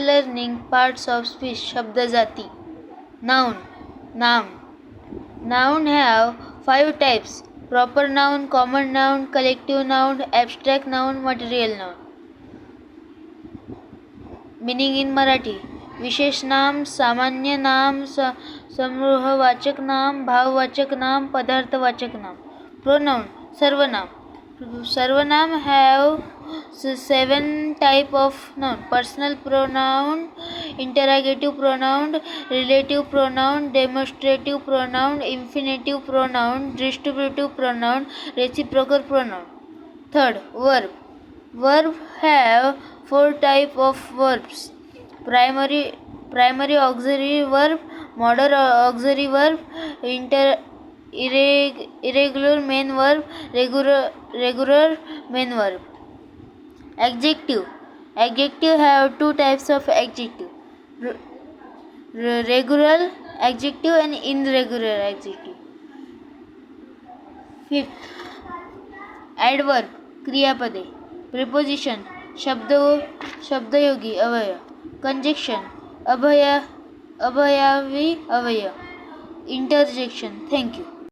learning parts of speech. शब्दजाती. Noun. नाम. Noun have 5 types: proper noun, common noun, collective noun, abstract noun, material noun. Meaning in Marathi: विशेष नाम, सामान्य नाम, समूहवाचक नाम, भाववाचक नाम, पदार्थवाचक नाम. Pronoun. सर्वनाम. सर्वनाम have 7 type of noun: personal pronoun, interrogative pronoun, relative pronoun, demonstrative pronoun, infinitive pronoun, distributive pronoun, reciprocal pronoun. Third, verb. Verb have 4 type of verbs: primary auxiliary verb, modal auxiliary verb, irregular main verb, regular main verb. Adjective. Adjective have 2 types of adjective: regular adjective and irregular adjective. Fifth, adverb. क्रियापदे. Preposition. शब्दयोगी अव्यय. Conjunction. अभयावी अव्यय. Interjection. Thank you.